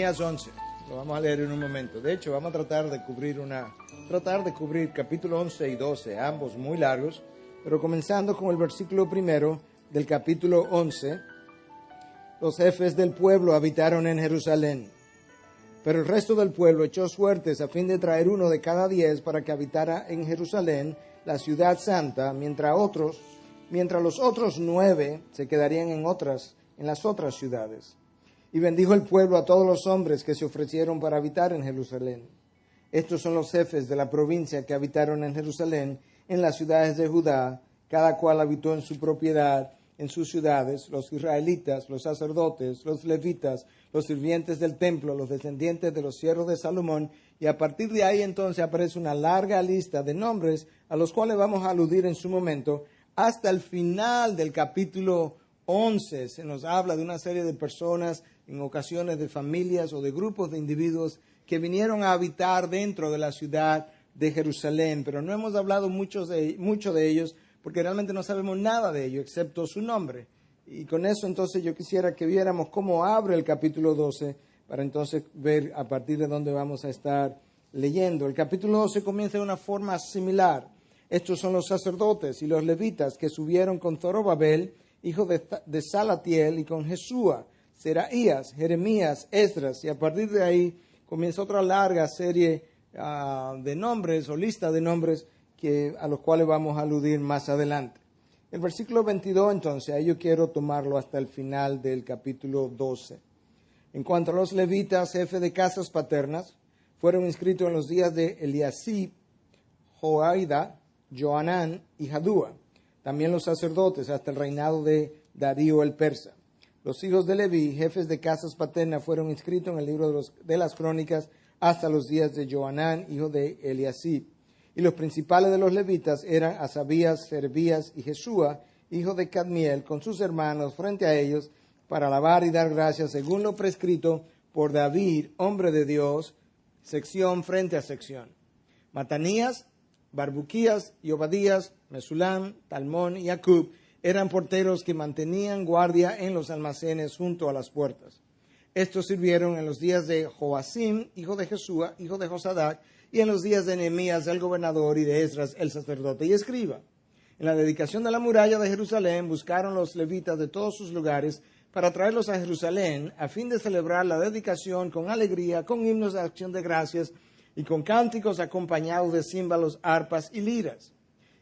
Jeremías 11. Lo vamos a leer en un momento. De hecho, vamos a tratar de cubrir capítulo 11 y 12, ambos muy largos, pero comenzando con el versículo primero del capítulo 11. Los jefes del pueblo habitaron en Jerusalén, pero el resto del pueblo echó suertes a fin de traer uno de cada 10 para que habitara en Jerusalén, la ciudad santa, mientras los otros 9 se quedarían en las otras ciudades. Y bendijo el pueblo a todos los hombres que se ofrecieron para habitar en Jerusalén. Estos son los jefes de la provincia que habitaron en Jerusalén, en las ciudades de Judá, cada cual habitó en su propiedad, en sus ciudades, los israelitas, los sacerdotes, los levitas, los sirvientes del templo, los descendientes de los siervos de Salomón, y a partir de ahí entonces aparece una larga lista de nombres a los cuales vamos a aludir en su momento. Hasta el final del capítulo 11 se nos habla de una serie de personas, en ocasiones de familias o de grupos de individuos que vinieron a habitar dentro de la ciudad de Jerusalén, pero no hemos hablado mucho de ellos porque realmente no sabemos nada de ellos excepto su nombre. Y con eso entonces yo quisiera que viéramos cómo abre el capítulo 12 para entonces ver a partir de dónde vamos a estar leyendo. El capítulo 12 comienza de una forma similar. Estos son los sacerdotes y los levitas que subieron con Zorobabel, hijo de Salatiel, y con Jesúa, Seraías, Jeremías, Esdras, y a partir de ahí comienza otra larga serie de nombres o lista de nombres a los cuales vamos a aludir más adelante. El versículo 22, entonces, ahí yo quiero tomarlo hasta el final del capítulo 12. En cuanto a los levitas, jefes de casas paternas, fueron inscritos en los días de Eliasib, Joaida, Joanán y Jadúa. También los sacerdotes hasta el reinado de Darío el persa. Los hijos de Leví, jefes de casas paternas, fueron inscritos en el libro de las crónicas hasta los días de Joanán, hijo de Eliasib. Y los principales de los levitas eran Asabías, Serebías y Jesúa, hijo de Cadmiel, con sus hermanos frente a ellos, para alabar y dar gracias según lo prescrito por David, hombre de Dios, sección frente a sección. Matanías, Barbuquías y Obadías, Mesulam, Talmón y Acub eran porteros que mantenían guardia en los almacenes junto a las puertas. Estos sirvieron en los días de Joacim, hijo de Jesúa, hijo de Josadac, y en los días de Nehemías el gobernador y de Esdras el sacerdote y escriba. En la dedicación de la muralla de Jerusalén buscaron los levitas de todos sus lugares para traerlos a Jerusalén a fin de celebrar la dedicación con alegría, con himnos de acción de gracias y con cánticos acompañados de címbalos, arpas y liras.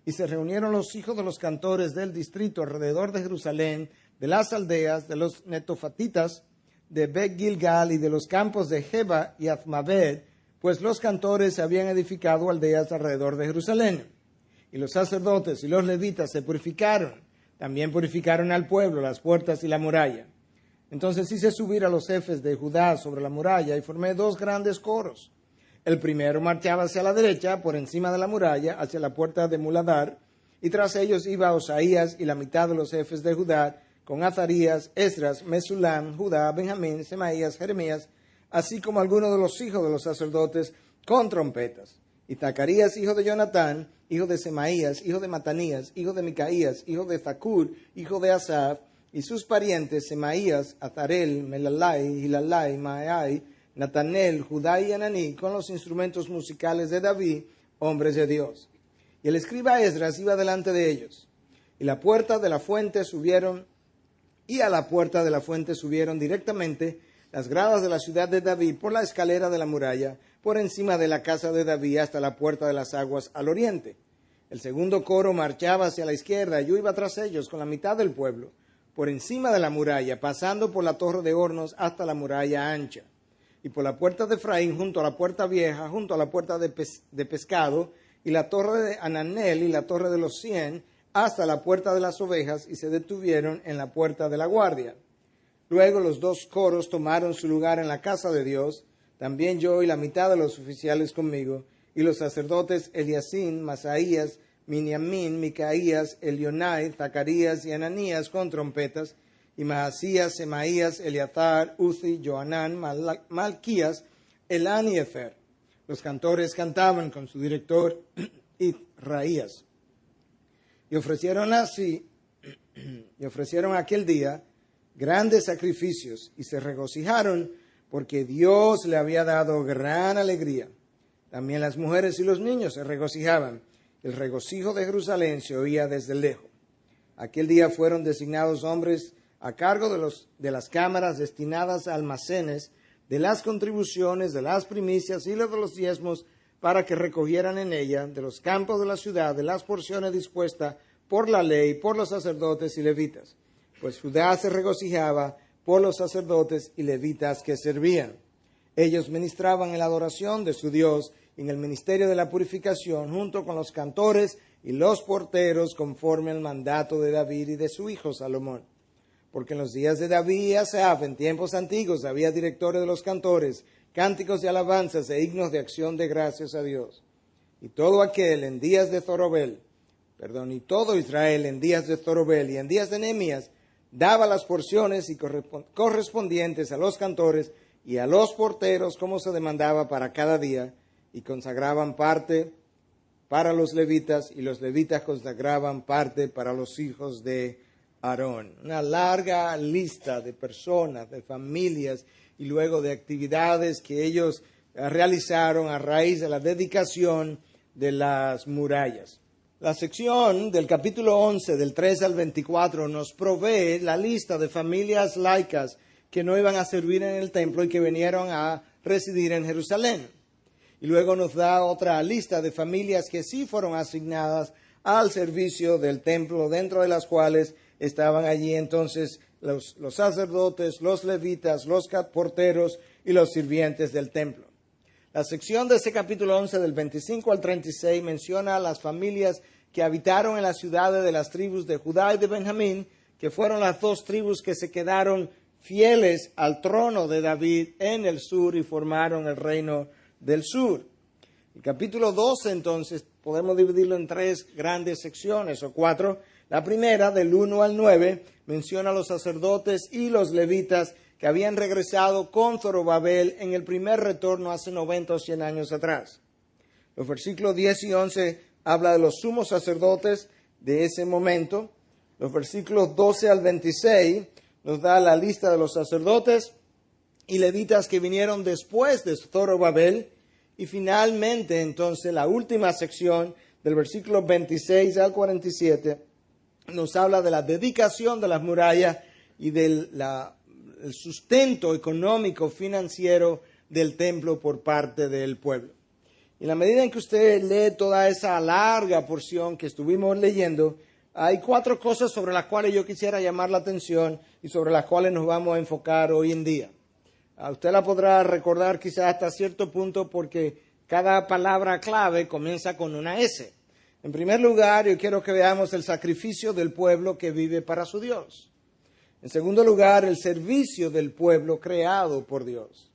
Y se reunieron los hijos de los cantores del distrito alrededor de Jerusalén, de las aldeas, de los netofatitas, de Bet Gilgal y de los campos de Jeba y Azmaved, pues los cantores habían edificado aldeas alrededor de Jerusalén. Y los sacerdotes y los levitas se purificaron, también purificaron al pueblo, las puertas y la muralla. Entonces hice subir a los jefes de Judá sobre la muralla y formé 2 grandes coros. El primero marchaba hacia la derecha, por encima de la muralla, hacia la puerta de Muladar, y tras ellos iba Osaías y la mitad de los jefes de Judá, con Azarías, Esdras, Mesulam, Judá, Benjamín, Semaías, Jeremías, así como algunos de los hijos de los sacerdotes, con trompetas. Y Zacarías, hijo de Jonatán, hijo de Semaías, hijo de Matanías, hijo de Micaías, hijo de Zacur, hijo de Asaf, y sus parientes, Semaías, Azarel, Melalai, Hilalai, Maai, Natanel, Judá y Ananí, con los instrumentos musicales de David, hombres de Dios. Y el escriba Esdras iba delante de ellos. Y a la puerta de la fuente subieron directamente las gradas de la ciudad de David por la escalera de la muralla, por encima de la casa de David hasta la puerta de las aguas al oriente. El segundo coro marchaba hacia la izquierda, y yo iba tras ellos con la mitad del pueblo, por encima de la muralla, pasando por la torre de hornos hasta la muralla ancha. Y por la puerta de Efraín, junto a la puerta vieja, junto a la puerta de pescado, y la torre de Ananel y la torre de los 100, hasta la puerta de las ovejas, y se detuvieron en la puerta de la guardia. Luego los 2 coros tomaron su lugar en la casa de Dios, también yo y la mitad de los oficiales conmigo, y los sacerdotes Eliasín, Masaías, Miniamín, Micaías, Elionai, Zacarías y Ananías con trompetas, y Maasías, Semaías, Eleazar, Uzi, Joanán, Malquías, Elán y Efer. Los cantores cantaban con su director Israías. Y ofrecieron aquel día grandes sacrificios y se regocijaron porque Dios le había dado gran alegría. También las mujeres y los niños se regocijaban. El regocijo de Jerusalén se oía desde lejos. Aquel día fueron designados hombres a cargo de las cámaras destinadas a almacenes, de las contribuciones, de las primicias y de los diezmos, para que recogieran en ella, de los campos de la ciudad, de las porciones dispuestas por la ley, por los sacerdotes y levitas. Pues Judá se regocijaba por los sacerdotes y levitas que servían. Ellos ministraban en la adoración de su Dios y en el ministerio de la purificación, junto con los cantores y los porteros, conforme al mandato de David y de su hijo Salomón. Porque en los días de David y Asaf, en tiempos antiguos, había directores de los cantores, cánticos de alabanzas e himnos de acción de gracias a Dios. Y todo aquel en días de y todo Israel en días de Zorobel y en días de Nehemías, daba las porciones y correspondientes a los cantores y a los porteros como se demandaba para cada día, y consagraban parte para los levitas, y los levitas consagraban parte para los hijos de Aarón. Una larga lista de personas, de familias y luego de actividades que ellos realizaron a raíz de la dedicación de las murallas. La sección del capítulo 11, del 3 al 24, nos provee la lista de familias laicas que no iban a servir en el templo y que vinieron a residir en Jerusalén. Y luego nos da otra lista de familias que sí fueron asignadas al servicio del templo, dentro de las cuales estaban allí entonces los sacerdotes, los levitas, los porteros y los sirvientes del templo. La sección de ese capítulo 11, del 25 al 36, menciona a las familias que habitaron en las ciudades de las tribus de Judá y de Benjamín, que fueron las dos tribus que se quedaron fieles al trono de David en el sur y formaron el reino del sur. El capítulo 12, entonces, podemos dividirlo en tres grandes secciones o cuatro. La primera, del 1 al 9, menciona a los sacerdotes y los levitas que habían regresado con Zorobabel en el primer retorno hace 90 o 100 años atrás. Los versículos 10 y 11 habla de los sumos sacerdotes de ese momento. Los versículos 12 al 26 nos da la lista de los sacerdotes y levitas que vinieron después de Zorobabel. Y finalmente, entonces, la última sección, del versículo 26 al 47, nos habla de la dedicación de las murallas y del el sustento económico, financiero del templo por parte del pueblo. Y en la medida en que usted lee toda esa larga porción que estuvimos leyendo, hay cuatro cosas sobre las cuales yo quisiera llamar la atención y sobre las cuales nos vamos a enfocar hoy en día. Usted la podrá recordar quizás hasta cierto punto porque cada palabra clave comienza con una S. En primer lugar, yo quiero que veamos el sacrificio del pueblo que vive para su Dios. En segundo lugar, el servicio del pueblo creado por Dios.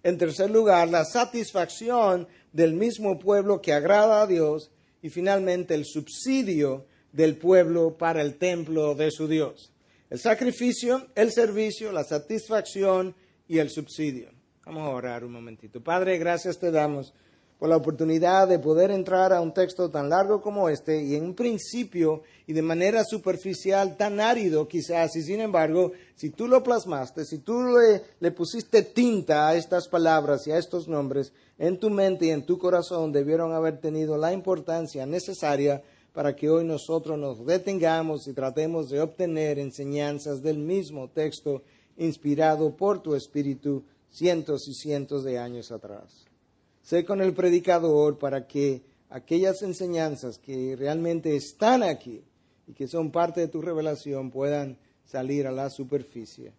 En tercer lugar, la satisfacción del mismo pueblo que agrada a Dios. Y finalmente, el subsidio del pueblo para el templo de su Dios. El sacrificio, el servicio, la satisfacción y el subsidio. Vamos a orar un momentito. Padre, gracias te damos por la oportunidad de poder entrar a un texto tan largo como este y en un principio y de manera superficial tan árido quizás, y sin embargo, si tú lo plasmaste, si tú le pusiste tinta a estas palabras y a estos nombres, en tu mente y en tu corazón debieron haber tenido la importancia necesaria para que hoy nosotros nos detengamos y tratemos de obtener enseñanzas del mismo texto inspirado por tu Espíritu cientos y cientos de años atrás. Sé con el predicador para que aquellas enseñanzas que realmente están aquí y que son parte de tu revelación puedan salir a la superficie.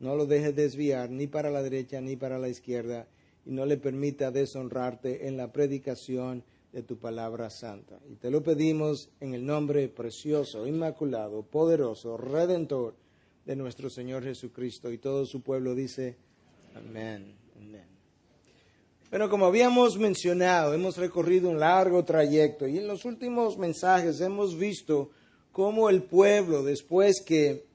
No lo dejes desviar ni para la derecha ni para la izquierda y no le permita deshonrarte en la predicación de tu palabra santa. Y te lo pedimos en el nombre precioso, inmaculado, poderoso, redentor de nuestro Señor Jesucristo. Y todo su pueblo dice, amén, amén. Bueno, como habíamos mencionado, hemos recorrido un largo trayecto y en los últimos mensajes hemos visto cómo el pueblo, después que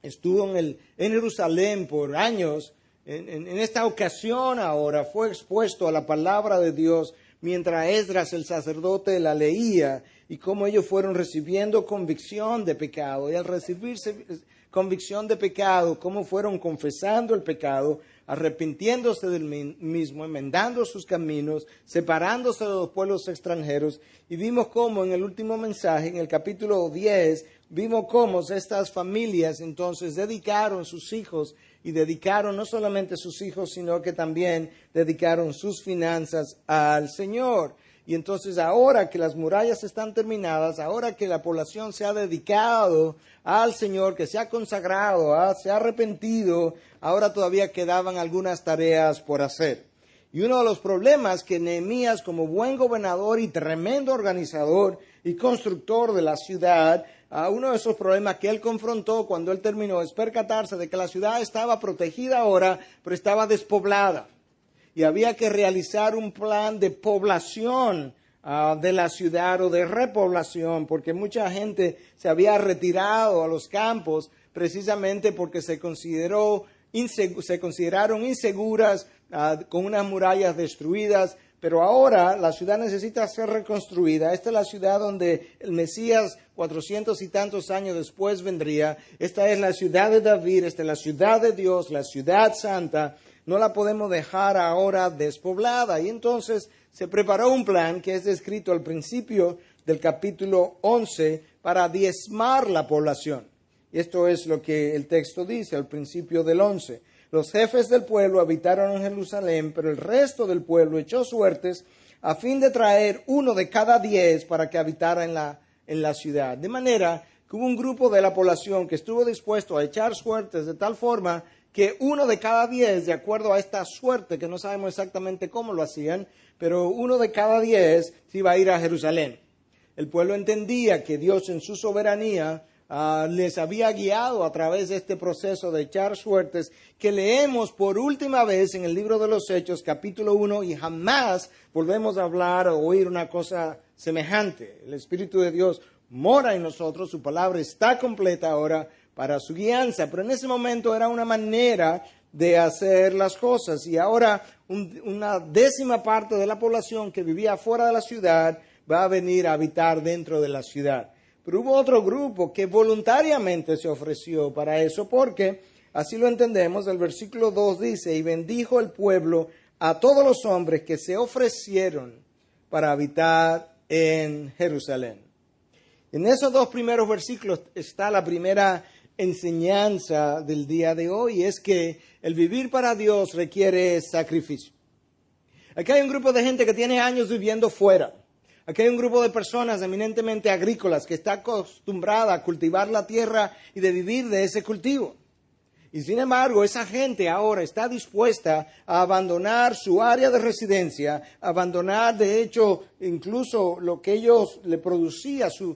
estuvo en Jerusalén por años, en esta ocasión ahora fue expuesto a la palabra de Dios mientras Esdras el sacerdote la leía y cómo ellos fueron recibiendo convicción de pecado y al recibirse convicción de pecado, cómo fueron confesando el pecado arrepintiéndose del mismo, enmendando sus caminos, separándose de los pueblos extranjeros. Y vimos cómo en el último mensaje, en el capítulo 10, vimos cómo estas familias entonces dedicaron sus hijos, y dedicaron no solamente sus hijos, sino que también dedicaron sus finanzas al Señor. Y entonces ahora que las murallas están terminadas, ahora que la población se ha dedicado al Señor, que se ha consagrado, se ha arrepentido, ahora todavía quedaban algunas tareas por hacer. Y uno de los problemas que Nehemías, como buen gobernador y tremendo organizador y constructor de la ciudad, uno de esos problemas que él confrontó cuando él terminó es percatarse de que la ciudad estaba protegida ahora, pero estaba despoblada. Y había que realizar un plan de población de la ciudad o de repoblación, porque mucha gente se había retirado a los campos precisamente porque se consideraron inseguras, con unas murallas destruidas. Pero ahora la ciudad necesita ser reconstruida. Esta es la ciudad donde el Mesías 400 y tantos años después vendría. Esta es la ciudad de David, esta es la ciudad de Dios, la ciudad santa. No la podemos dejar ahora despoblada. Y entonces se preparó un plan que es descrito al principio del capítulo 11 para diezmar la población. Y esto es lo que el texto dice al principio del 11. Los jefes del pueblo habitaron en Jerusalén, pero el resto del pueblo echó suertes a fin de traer 1 de cada 10 para que habitara en la ciudad. De manera que hubo un grupo de la población que estuvo dispuesto a echar suertes de tal forma que 1 de cada 10, de acuerdo a esta suerte, que no sabemos exactamente cómo lo hacían, pero 1 de cada 10 se iba a ir a Jerusalén. El pueblo entendía que Dios en su soberanía les había guiado a través de este proceso de echar suertes que leemos por última vez en el libro de los Hechos, capítulo 1, y jamás volvemos a hablar o oír una cosa semejante. El Espíritu de Dios mora en nosotros, su palabra está completa ahora para su guianza, pero en ese momento era una manera de hacer las cosas, y ahora una décima parte de la población que vivía fuera de la ciudad va a venir a habitar dentro de la ciudad. Pero hubo otro grupo que voluntariamente se ofreció para eso, porque así lo entendemos. El versículo 2 dice: y bendijo el pueblo a todos los hombres que se ofrecieron para habitar en Jerusalén. En esos dos primeros versículos está la primera enseñanza del día de hoy, es que el vivir para Dios requiere sacrificio. Aquí hay un grupo de gente que tiene años viviendo fuera. Aquí hay un grupo de personas eminentemente agrícolas que está acostumbrada a cultivar la tierra y de vivir de ese cultivo. Y sin embargo, esa gente ahora está dispuesta a abandonar su área de residencia, abandonar de hecho incluso lo que ellos le producía, su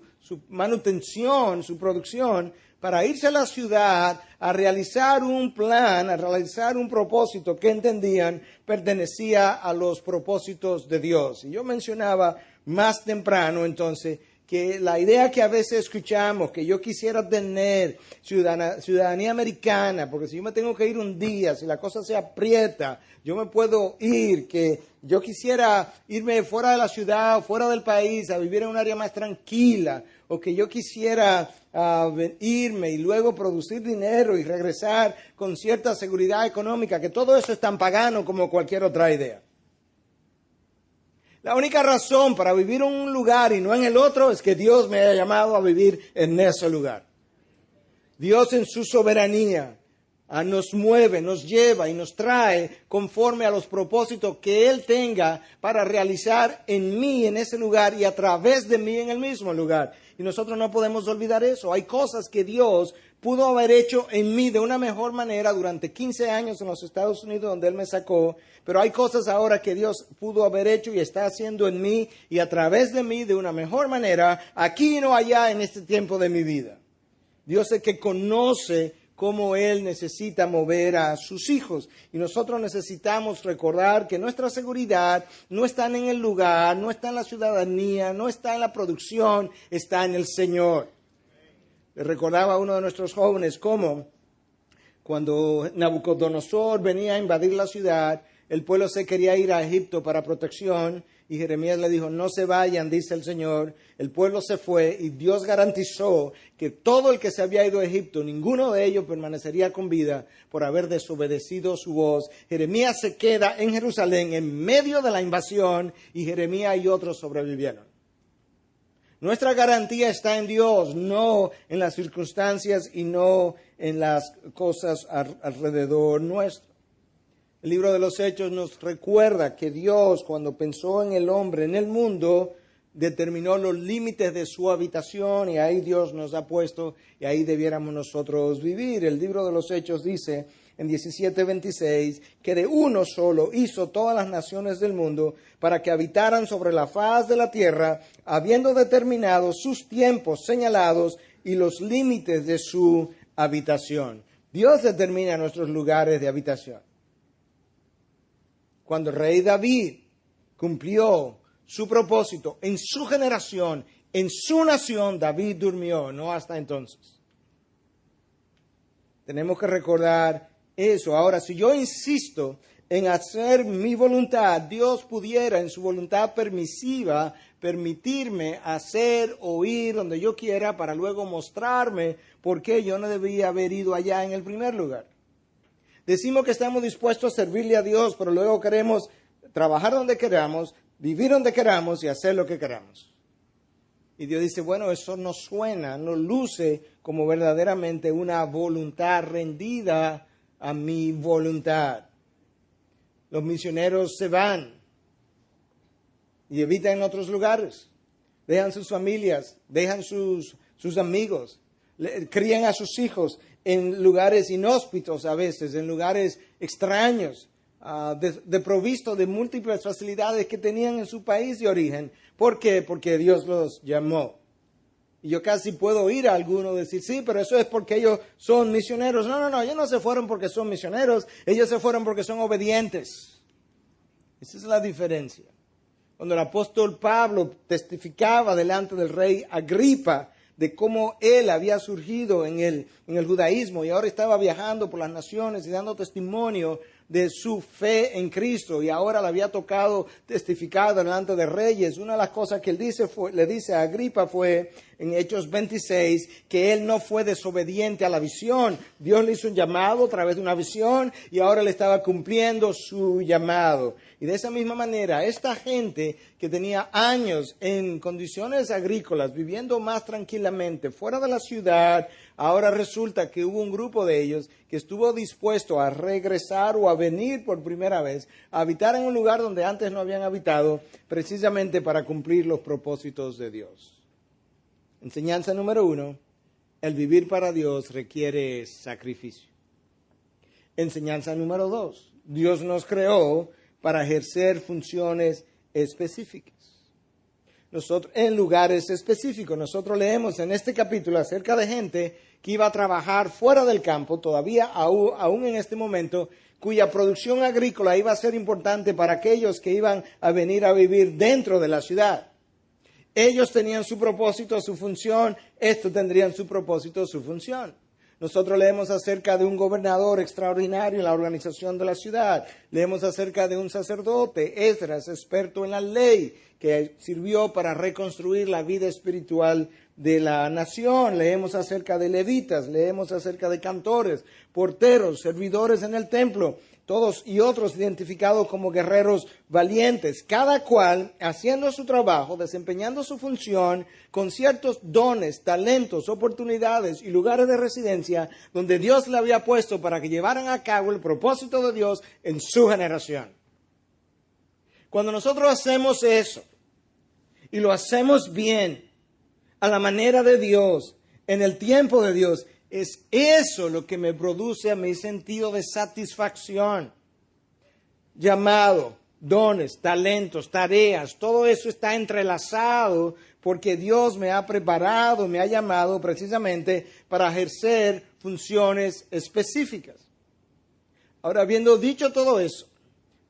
manutención, su producción, para irse a la ciudad a realizar un plan, a realizar un propósito que entendían pertenecía a los propósitos de Dios. Y yo mencionaba más temprano entonces que la idea que a veces escuchamos, que yo quisiera tener ciudadanía americana, porque si yo me tengo que ir un día, si la cosa se aprieta, yo me puedo ir, que yo quisiera irme fuera de la ciudad o fuera del país a vivir en un área más tranquila, o que yo quisiera irme y luego producir dinero y regresar con cierta seguridad económica, que todo eso es tan pagano como cualquier otra idea. La única razón para vivir en un lugar y no en el otro es que Dios me haya llamado a vivir en ese lugar. Dios en su soberanía nos mueve, nos lleva y nos trae conforme a los propósitos que Él tenga para realizar en mí en ese lugar y a través de mí en el mismo lugar. Y nosotros no podemos olvidar eso. Hay cosas que Dios pudo haber hecho en mí de una mejor manera durante 15 años en los Estados Unidos donde Él me sacó, pero hay cosas ahora que Dios pudo haber hecho y está haciendo en mí y a través de mí de una mejor manera, aquí y no allá en este tiempo de mi vida. Dios es el que conoce cómo Él necesita mover a sus hijos. Y nosotros necesitamos recordar que nuestra seguridad no está en el lugar, no está en la ciudadanía, no está en la producción, está en el Señor. Le recordaba a uno de nuestros jóvenes cómo cuando Nabucodonosor venía a invadir la ciudad, el pueblo se quería ir a Egipto para protección Y Jeremías le dijo, no se vayan, dice el Señor. El pueblo se fue y Dios garantizó que todo el que se había ido a Egipto, ninguno de ellos permanecería con vida por haber desobedecido su voz. Jeremías se queda en Jerusalén en medio de la invasión y Jeremías y otros sobrevivieron. Nuestra garantía está en Dios, no en las circunstancias y no en las cosas alrededor nuestro. El libro de los Hechos nos recuerda que Dios, cuando pensó en el hombre, en el mundo, determinó los límites de su habitación y ahí Dios nos ha puesto y ahí debiéramos nosotros vivir. El libro de los Hechos dice en 17:26 que de uno solo hizo todas las naciones del mundo para que habitaran sobre la faz de la tierra, habiendo determinado sus tiempos señalados y los límites de su habitación. Dios determina nuestros lugares de habitación. Cuando el rey David cumplió su propósito en su generación, en su nación, David durmió, no hasta entonces. Tenemos que recordar eso. Ahora, si yo insisto en hacer mi voluntad, Dios pudiera en su voluntad permisiva permitirme hacer o ir donde yo quiera para luego mostrarme por qué yo no debía haber ido allá en el primer lugar. Decimos que estamos dispuestos a servirle a Dios, pero luego queremos trabajar donde queramos, vivir donde queramos y hacer lo que queramos. Y Dios dice, bueno, eso no suena, no luce como verdaderamente una voluntad rendida a mi voluntad. Los misioneros se van y habitan en otros lugares, dejan sus familias, dejan sus amigos, crían a sus hijos en lugares inhóspitos a veces, en lugares extraños, desprovistos de múltiples facilidades que tenían en su país de origen. ¿Por qué? Porque Dios los llamó. Y yo casi puedo oír a alguno decir, sí, pero eso es porque ellos son misioneros. No, ellos no se fueron porque son misioneros, ellos se fueron porque son obedientes. Esa es la diferencia. Cuando el apóstol Pablo testificaba delante del rey Agripa de cómo él había surgido en el judaísmo y ahora estaba viajando por las naciones y dando testimonio de su fe en Cristo y ahora le había tocado testificar delante de reyes. Una de las cosas que él le dice a Agripa fue en Hechos 26 que él no fue desobediente a la visión. Dios le hizo un llamado a través de una visión y ahora le estaba cumpliendo su llamado. Y de esa misma manera, esta gente que tenía años en condiciones agrícolas, viviendo más tranquilamente fuera de la ciudad, ahora resulta que hubo un grupo de ellos que estuvo dispuesto a regresar o a venir por primera vez, a habitar en un lugar donde antes no habían habitado, precisamente para cumplir los propósitos de Dios. Enseñanza número 1, el vivir para Dios requiere sacrificio. Enseñanza número 2, Dios nos creó para ejercer funciones específicas. Nosotros, en lugares específicos, nosotros leemos en este capítulo acerca de gente que iba a trabajar fuera del campo, todavía aún en este momento, cuya producción agrícola iba a ser importante para aquellos que iban a venir a vivir dentro de la ciudad. Ellos tenían su propósito, su función, estos tendrían su propósito, su función. Nosotros leemos acerca de un gobernador extraordinario en la organización de la ciudad. Leemos acerca de un sacerdote, Esdras, experto en la ley, que sirvió para reconstruir la vida espiritual de la nación. Leemos acerca de levitas, leemos acerca de cantores, porteros, servidores en el templo, todos y otros identificados como guerreros valientes, cada cual haciendo su trabajo, desempeñando su función con ciertos dones, talentos, oportunidades y lugares de residencia donde Dios le había puesto para que llevaran a cabo el propósito de Dios en su generación. Cuando nosotros hacemos eso y lo hacemos bien, a la manera de Dios, en el tiempo de Dios, es eso lo que me produce a mi sentido de satisfacción. Llamado, dones, talentos, tareas, todo eso está entrelazado porque Dios me ha preparado, me ha llamado precisamente para ejercer funciones específicas. Ahora, habiendo dicho todo eso,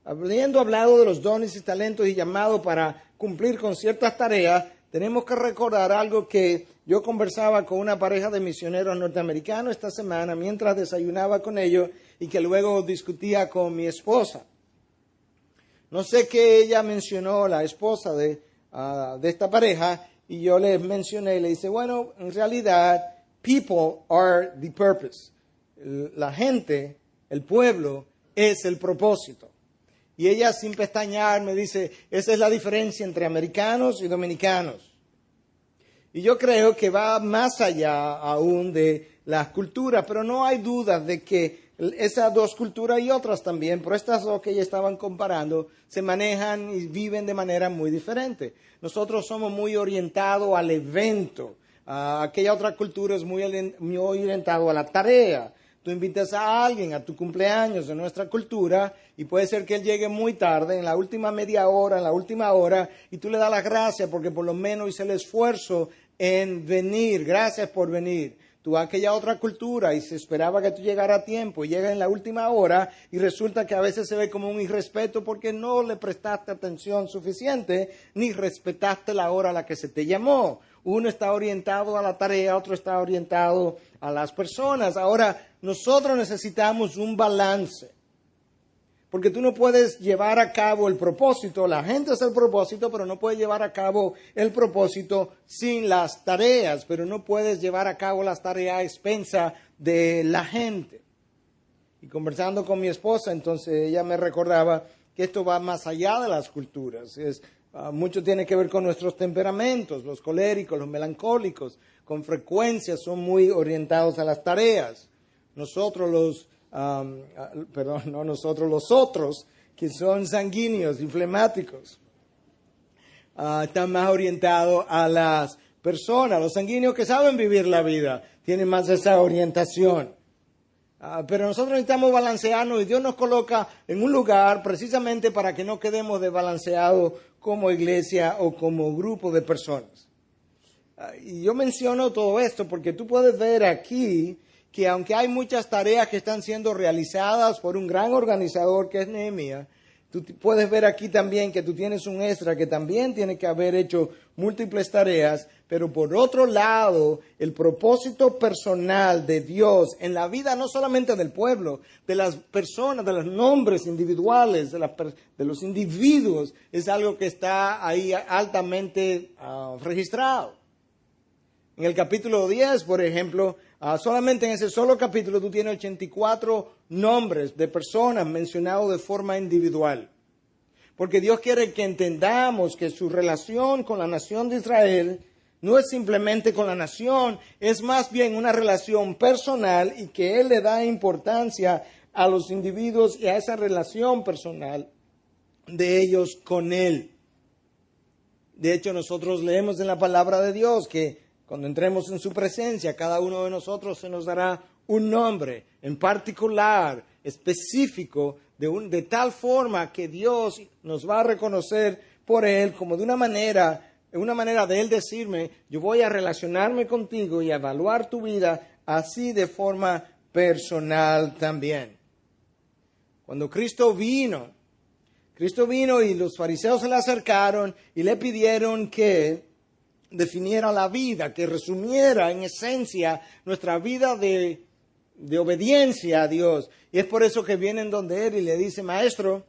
habiendo hablado de los dones y talentos y llamado para cumplir con ciertas tareas, tenemos que recordar algo que yo conversaba con una pareja de misioneros norteamericanos esta semana mientras desayunaba con ellos y que luego discutía con mi esposa. No sé qué ella mencionó, la esposa de esta pareja, y yo le mencioné, le dice, bueno, en realidad, people are the purpose. La gente, el pueblo, es el propósito. Y ella, sin pestañear, me dice, esa es la diferencia entre americanos y dominicanos. Y yo creo que va más allá aún de las culturas, pero no hay duda de que esas dos culturas y otras también, pero estas dos que ellos estaban comparando, se manejan y viven de manera muy diferente. Nosotros somos muy orientados al evento. Aquella otra cultura es muy orientado a la tarea. Tú invitas a alguien a tu cumpleaños de nuestra cultura y puede ser que él llegue muy tarde, en la última media hora, en la última hora, y tú le das las gracias porque por lo menos hice el esfuerzo en venir. Gracias por venir. Tú vas a aquella otra cultura y se esperaba que tú llegaras a tiempo y llegas en la última hora y resulta que a veces se ve como un irrespeto porque no le prestaste atención suficiente ni respetaste la hora a la que se te llamó. Uno está orientado a la tarea, otro está orientado a las personas. Ahora, nosotros necesitamos un balance. Porque tú no puedes llevar a cabo el propósito, la gente es el propósito, pero no puedes llevar a cabo el propósito sin las tareas, pero no puedes llevar a cabo las tareas a expensa de la gente. Y conversando con mi esposa, entonces ella me recordaba que esto va más allá de las culturas. Mucho tiene que ver con nuestros temperamentos, los coléricos, los melancólicos, con frecuencia son muy orientados a las tareas. Nosotros los otros, que son sanguíneos y flemáticos, están más orientados a las personas. Los sanguíneos que saben vivir la vida tienen más esa orientación. Pero nosotros necesitamos balancearnos y Dios nos coloca en un lugar precisamente para que no quedemos desbalanceados como iglesia o como grupo de personas. Y yo menciono todo esto porque tú puedes ver aquí que aunque hay muchas tareas que están siendo realizadas por un gran organizador que es Nehemías, tú puedes ver aquí también que tú tienes un Esdras que también tiene que haber hecho múltiples tareas, pero por otro lado, el propósito personal de Dios en la vida no solamente del pueblo, de las personas, de los nombres individuales, de los individuos, es algo que está ahí altamente registrado. En el capítulo 10, por ejemplo, solamente en ese solo capítulo tú tienes 84 nombres de personas mencionados de forma individual. Porque Dios quiere que entendamos que su relación con la nación de Israel no es simplemente con la nación, es más bien una relación personal y que Él le da importancia a los individuos y a esa relación personal de ellos con Él. De hecho, nosotros leemos en la palabra de Dios que cuando entremos en su presencia, cada uno de nosotros se nos dará un nombre en particular, específico, de tal forma que Dios nos va a reconocer por Él como de una manera de Él decirme, yo voy a relacionarme contigo y a evaluar tu vida así de forma personal también. Cuando Cristo vino y los fariseos se le acercaron y le pidieron que definiera la vida, que resumiera en esencia nuestra vida de obediencia a Dios. Y es por eso que vienen donde Él y le dice, Maestro,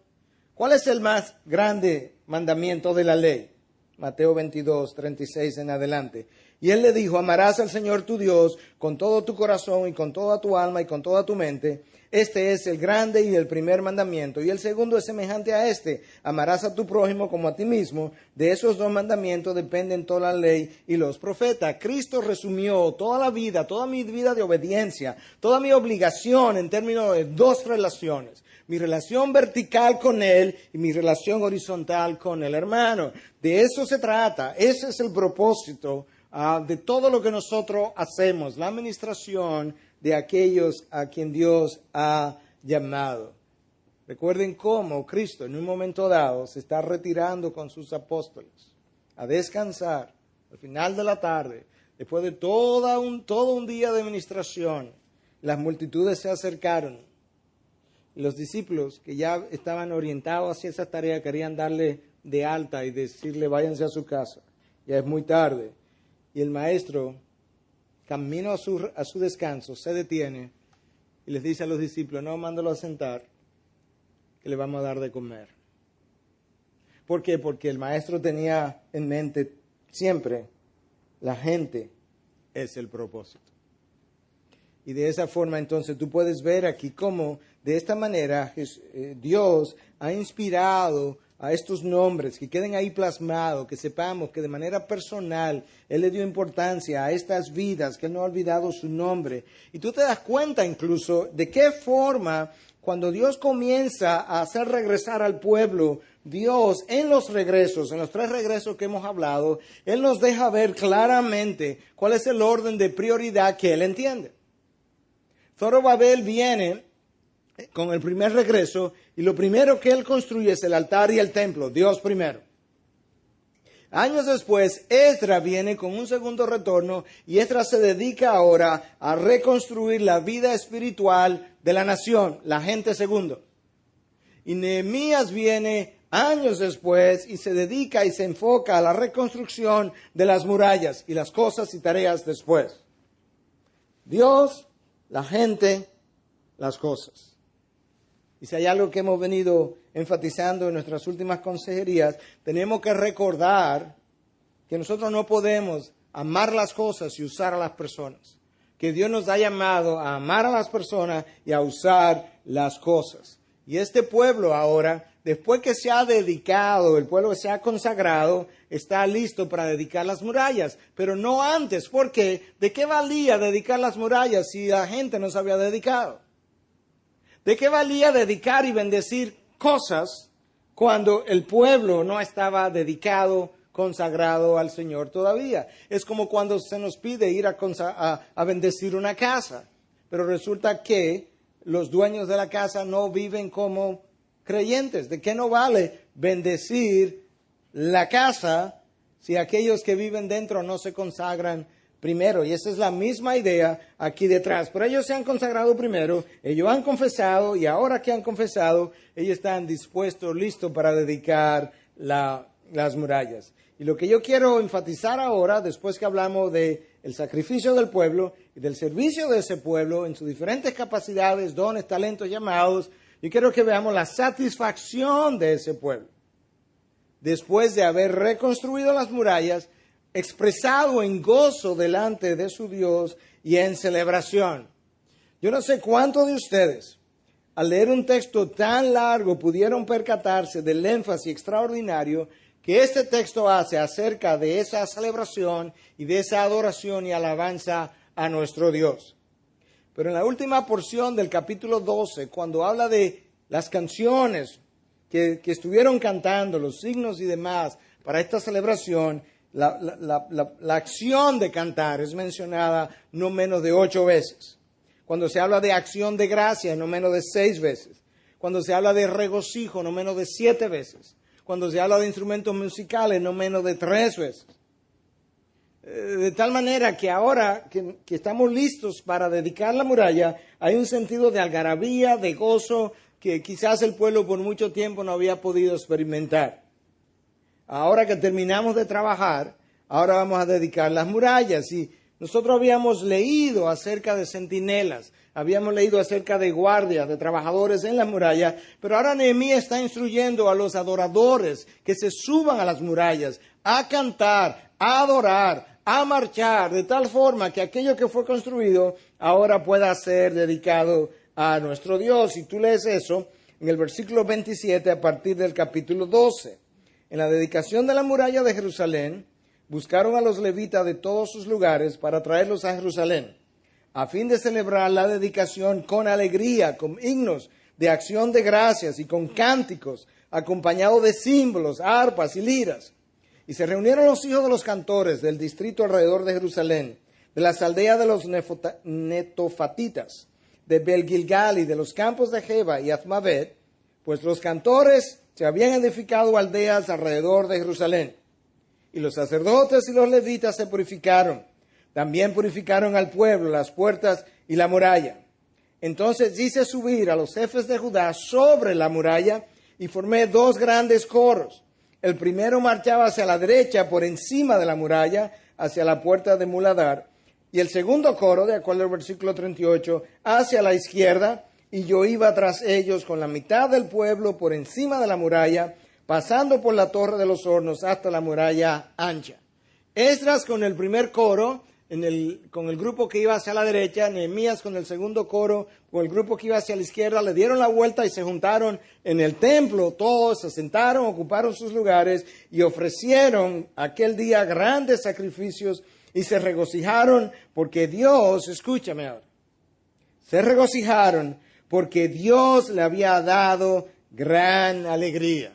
¿cuál es el más grande mandamiento de la ley? Mateo 22, 36 en adelante. Y Él le dijo, amarás al Señor tu Dios con todo tu corazón y con toda tu alma y con toda tu mente. Este es el grande y el primer mandamiento. Y el segundo es semejante a este. Amarás a tu prójimo como a ti mismo. De esos dos mandamientos dependen toda la ley y los profetas. Cristo resumió toda la vida, toda mi vida de obediencia, toda mi obligación en términos de dos relaciones. Mi relación vertical con Él y mi relación horizontal con el hermano. De eso se trata. Ese es el propósito de todo lo que nosotros hacemos. La administración de aquellos a quien Dios ha llamado. Recuerden cómo Cristo en un momento dado se está retirando con sus apóstoles a descansar al final de la tarde, después de todo un día de administración. Las multitudes se acercaron. Los discípulos que ya estaban orientados hacia esa tarea querían darle de alta y decirle váyanse a su casa. Ya es muy tarde. Y el maestro, camino a su descanso, se detiene y les dice a los discípulos, no, mándalo a sentar, que le vamos a dar de comer. ¿Por qué? Porque el maestro tenía en mente siempre, la gente es el propósito. Y de esa forma entonces tú puedes ver aquí cómo de esta manera Dios ha inspirado a estos nombres, que queden ahí plasmados, que sepamos que de manera personal Él le dio importancia a estas vidas, que Él no ha olvidado su nombre. Y tú te das cuenta incluso de qué forma, cuando Dios comienza a hacer regresar al pueblo, Dios en los regresos, en los 3 regresos que hemos hablado, Él nos deja ver claramente cuál es el orden de prioridad que Él entiende. Zorobabel viene con el primer regreso y lo primero que él construye es el altar y el templo, Dios primero. Años después, Esdras viene con un segundo retorno y Esdras se dedica ahora a reconstruir la vida espiritual de la nación, la gente segundo. Y Nehemías viene años después y se dedica y se enfoca a la reconstrucción de las murallas y las cosas y tareas después. Dios, la gente, las cosas. Y si hay algo que hemos venido enfatizando en nuestras últimas consejerías, tenemos que recordar que nosotros no podemos amar las cosas y usar a las personas. Que Dios nos ha llamado a amar a las personas y a usar las cosas. Y este pueblo ahora, después que se ha dedicado, el pueblo que se ha consagrado, está listo para dedicar las murallas. Pero no antes, porque ¿de qué valía dedicar las murallas si la gente no se había dedicado? ¿De qué valía dedicar y bendecir cosas cuando el pueblo no estaba dedicado, consagrado al Señor todavía? Es como cuando se nos pide ir a bendecir una casa, pero resulta que los dueños de la casa no viven como creyentes. ¿De qué no vale bendecir la casa si aquellos que viven dentro no se consagran primero? Y esa es la misma idea aquí detrás. Pero ellos se han consagrado primero, ellos han confesado y ahora que han confesado, ellos están dispuestos, listos para dedicar las murallas. Y lo que yo quiero enfatizar ahora, después que hablamos del sacrificio del pueblo y del servicio de ese pueblo en sus diferentes capacidades, dones, talentos, llamados, yo quiero que veamos la satisfacción de ese pueblo. Después de haber reconstruido las murallas, expresado en gozo delante de su Dios y en celebración. Yo no sé cuántos de ustedes, al leer un texto tan largo, pudieron percatarse del énfasis extraordinario que este texto hace acerca de esa celebración y de esa adoración y alabanza a nuestro Dios. Pero en la última porción del capítulo 12, cuando habla de las canciones que estuvieron cantando, los signos y demás para esta celebración, la acción de cantar es mencionada no menos de 8 veces. Cuando se habla de acción de gracia, no menos de 6 veces. Cuando se habla de regocijo, no menos de 7 veces. Cuando se habla de instrumentos musicales, no menos de 3 veces. De tal manera que ahora que estamos listos para dedicar la muralla, hay un sentido de algarabía, de gozo, que quizás el pueblo por mucho tiempo no había podido experimentar. Ahora que terminamos de trabajar, ahora vamos a dedicar las murallas. Y nosotros habíamos leído acerca de centinelas, habíamos leído acerca de guardias, de trabajadores en las murallas, pero ahora Nehemías está instruyendo a los adoradores que se suban a las murallas a cantar, a adorar, a marchar, de tal forma que aquello que fue construido ahora pueda ser dedicado a nuestro Dios. Y tú lees eso en el versículo 27 a partir del capítulo 12. En la dedicación de la muralla de Jerusalén, buscaron a los levitas de todos sus lugares para traerlos a Jerusalén, a fin de celebrar la dedicación con alegría, con himnos de acción de gracias y con cánticos, acompañados de símbolos, arpas y liras. Y se reunieron los hijos de los cantores del distrito alrededor de Jerusalén, de las aldeas de los netofatitas, de Belgilgal y de los campos de Jeba y Azmavet, pues los cantores se habían edificado aldeas alrededor de Jerusalén. Y los sacerdotes y los levitas se purificaron. También purificaron al pueblo, las puertas y la muralla. Entonces hice subir a los jefes de Judá sobre la muralla y formé 2 grandes coros. El primero marchaba hacia la derecha por encima de la muralla, hacia la puerta de Muladar. Y el segundo coro, de acuerdo al versículo 38, hacia la izquierda. Y yo iba tras ellos con la mitad del pueblo por encima de la muralla, pasando por la torre de los hornos hasta la muralla ancha. Esdras con el primer coro, con el grupo que iba hacia la derecha, Nehemías con el segundo coro, con el grupo que iba hacia la izquierda, le dieron la vuelta y se juntaron en el templo. Todos se sentaron, ocuparon sus lugares y ofrecieron aquel día grandes sacrificios y se regocijaron porque Dios, escúchame ahora, se regocijaron porque Dios le había dado gran alegría.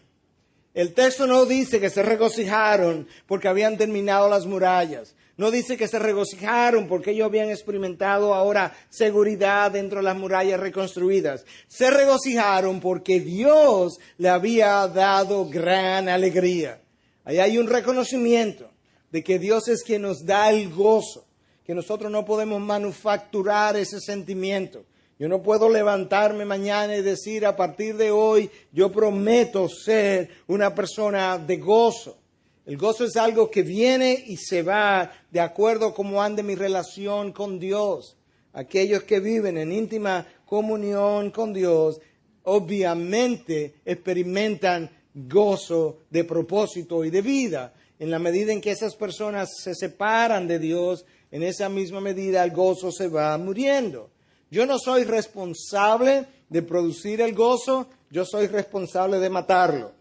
El texto no dice que se regocijaron porque habían terminado las murallas. No dice que se regocijaron porque ellos habían experimentado ahora seguridad dentro de las murallas reconstruidas. Se regocijaron porque Dios le había dado gran alegría. Ahí hay un reconocimiento de que Dios es quien nos da el gozo, que nosotros no podemos manufacturar ese sentimiento. Yo no puedo levantarme mañana y decir, a partir de hoy, yo prometo ser una persona de gozo. El gozo es algo que viene y se va de acuerdo a cómo ande mi relación con Dios. Aquellos que viven en íntima comunión con Dios, obviamente experimentan gozo de propósito y de vida. En la medida en que esas personas se separan de Dios, en esa misma medida el gozo se va muriendo. Yo no soy responsable de producir el gozo, yo soy responsable de matarlo.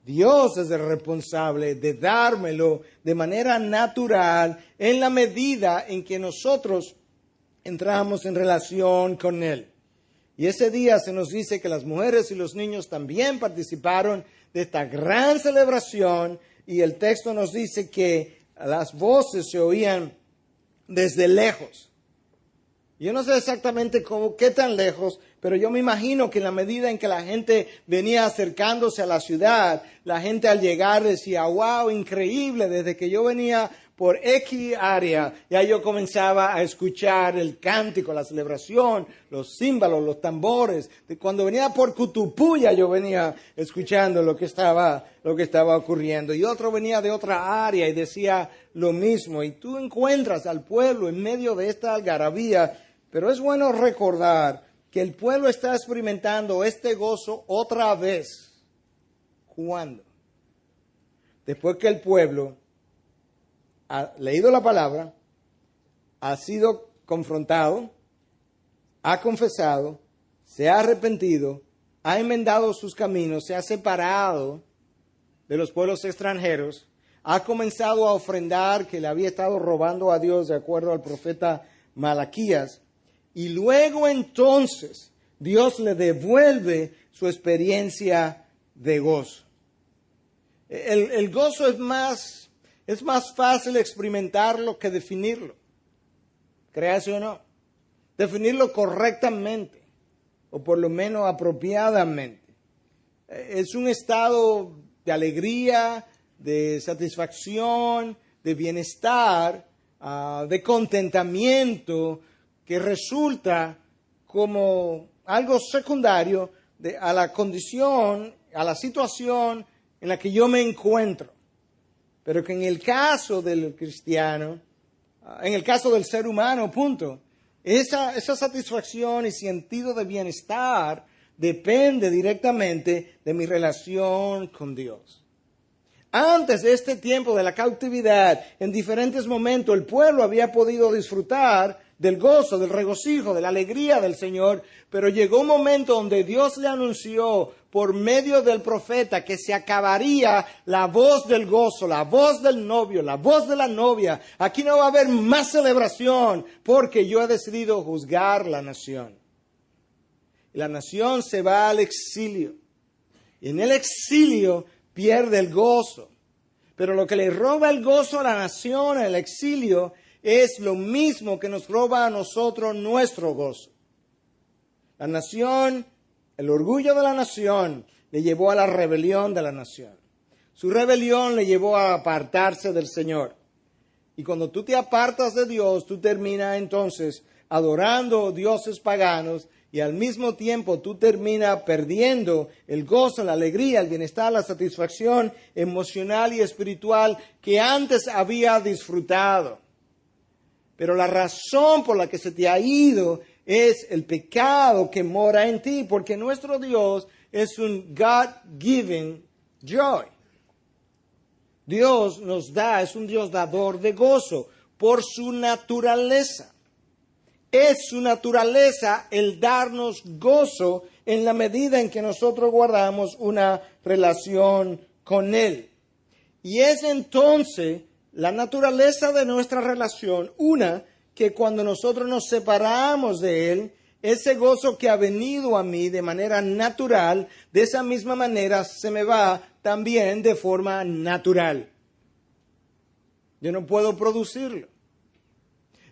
Dios es el responsable de dármelo de manera natural en la medida en que nosotros entramos en relación con Él. Y ese día se nos dice que las mujeres y los niños también participaron de esta gran celebración y el texto nos dice que las voces se oían desde lejos. Yo no sé exactamente qué tan lejos, pero yo me imagino que en la medida en que la gente venía acercándose a la ciudad, la gente al llegar decía, wow, increíble, desde que yo venía por X área, ya yo comenzaba a escuchar el cántico, la celebración, los címbalos, los tambores. Cuando venía por Cutupuya yo venía escuchando lo que estaba ocurriendo. Y otro venía de otra área y decía lo mismo. Y tú encuentras al pueblo en medio de esta algarabía. Pero es bueno recordar que el pueblo está experimentando este gozo otra vez. ¿Cuándo? Después que el pueblo ha leído la palabra, ha sido confrontado, ha confesado, se ha arrepentido, ha enmendado sus caminos, se ha separado de los pueblos extranjeros, ha comenzado a ofrendar que le había estado robando a Dios de acuerdo al profeta Malaquías. Y luego entonces Dios le devuelve su experiencia de gozo. El gozo es más fácil experimentarlo que definirlo. Créase o no. Definirlo correctamente o por lo menos apropiadamente. Es un estado de alegría, de satisfacción, de bienestar, de contentamiento, que resulta como algo secundario a la condición, a la situación en la que yo me encuentro. Pero que en el caso del cristiano, en el caso del ser humano, esa satisfacción y sentido de bienestar depende directamente de mi relación con Dios. Antes de este tiempo de la cautividad, en diferentes momentos el pueblo había podido disfrutar del gozo, del regocijo, de la alegría del Señor, pero llegó un momento donde Dios le anunció por medio del profeta que se acabaría la voz del gozo, la voz del novio, la voz de la novia. Aquí no va a haber más celebración porque yo he decidido juzgar la nación. Y la nación se va al exilio. Y en el exilio pierde el gozo. Pero lo que le roba el gozo a la nación en el exilio es lo mismo que nos roba a nosotros nuestro gozo. La nación, el orgullo de la nación, le llevó a la rebelión de la nación. Su rebelión le llevó a apartarse del Señor. Y cuando tú te apartas de Dios, tú terminas entonces adorando dioses paganos y al mismo tiempo tú terminas perdiendo el gozo, la alegría, el bienestar, la satisfacción emocional y espiritual que antes había disfrutado. Pero la razón por la que se te ha ido es el pecado que mora en ti, porque nuestro Dios es un God-given joy. Dios nos da, es un Dios dador de gozo por su naturaleza. Es su naturaleza el darnos gozo en la medida en que nosotros guardamos una relación con Él. Y es entonces la naturaleza de nuestra relación, una, que cuando nosotros nos separamos de Él, ese gozo que ha venido a mí de manera natural, de esa misma manera se me va también de forma natural. Yo no puedo producirlo.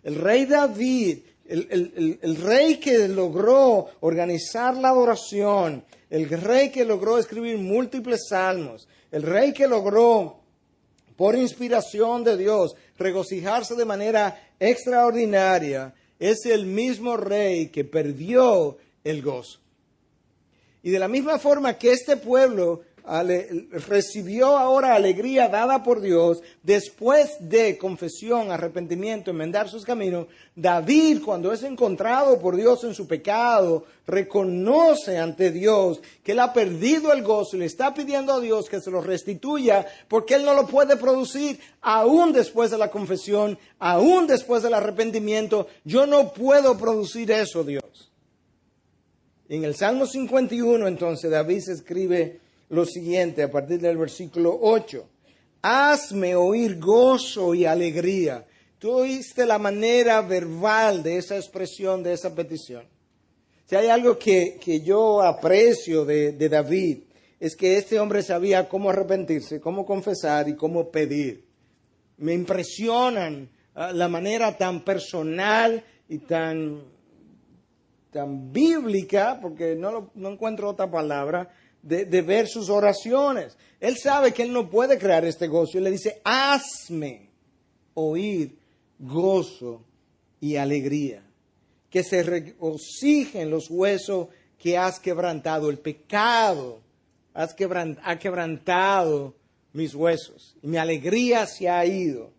El rey David, el rey que logró organizar la adoración, el rey que logró escribir múltiples salmos, el rey que logró, por inspiración de Dios, regocijarse de manera extraordinaria, es el mismo rey que perdió el gozo. Y de la misma forma que este pueblo recibió ahora alegría dada por Dios, después de confesión, arrepentimiento, enmendar sus caminos, David, cuando es encontrado por Dios en su pecado, reconoce ante Dios que él ha perdido el gozo y le está pidiendo a Dios que se lo restituya porque él no lo puede producir aún después de la confesión, aún después del arrepentimiento. Yo no puedo producir eso, Dios. En el Salmo 51, entonces, David se escribe lo siguiente a partir del versículo 8. Hazme oír gozo y alegría. Tú oíste la manera verbal de esa expresión, de esa petición. Si hay algo que yo aprecio de David, es que este hombre sabía cómo arrepentirse, cómo confesar y cómo pedir. Me impresionan la manera tan personal y tan bíblica, porque no encuentro otra palabra, de ver sus oraciones. Él sabe que él no puede crear este gozo. Él le dice, hazme oír gozo y alegría. Que se regocijen los huesos que has quebrantado. El pecado ha quebrantado mis huesos. Y mi alegría se ha ido.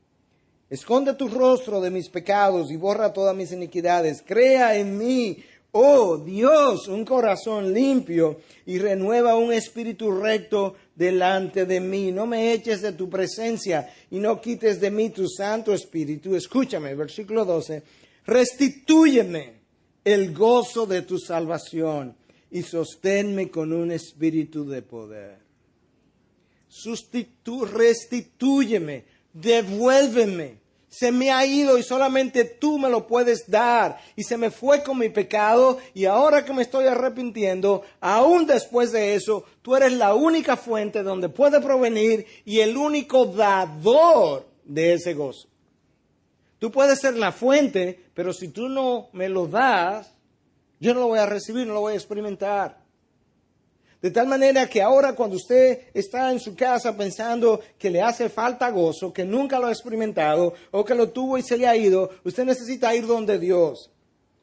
Esconde tu rostro de mis pecados y borra todas mis iniquidades. Crea en mí, oh Dios, un corazón limpio y renueva un espíritu recto delante de mí. No me eches de tu presencia y no quites de mí tu santo espíritu. Escúchame, versículo 12. Restitúyeme el gozo de tu salvación y sosténme con un espíritu de poder. Restitúyeme, devuélveme. Se me ha ido y solamente tú me lo puedes dar. Y se me fue con mi pecado y ahora que me estoy arrepintiendo, aún después de eso, tú eres la única fuente donde puede provenir y el único dador de ese gozo. Tú puedes ser la fuente, pero si tú no me lo das, yo no lo voy a recibir, no lo voy a experimentar. De tal manera que ahora cuando usted está en su casa pensando que le hace falta gozo, que nunca lo ha experimentado o que lo tuvo y se le ha ido, usted necesita ir donde Dios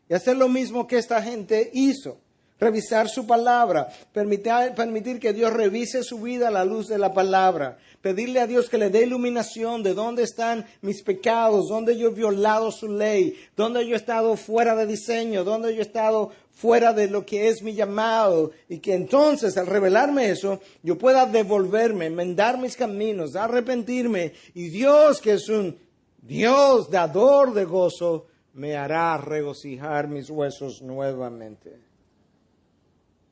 y hacer lo mismo que esta gente hizo. Revisar su palabra, permitir que Dios revise su vida a la luz de la palabra, pedirle a Dios que le dé iluminación de dónde están mis pecados, dónde yo he violado su ley, dónde yo he estado fuera de diseño, dónde yo he estado fuera de lo que es mi llamado, y que entonces al revelarme eso, yo pueda devolverme, enmendar mis caminos, arrepentirme, y Dios, que es un Dios dador de gozo, me hará regocijar mis huesos nuevamente.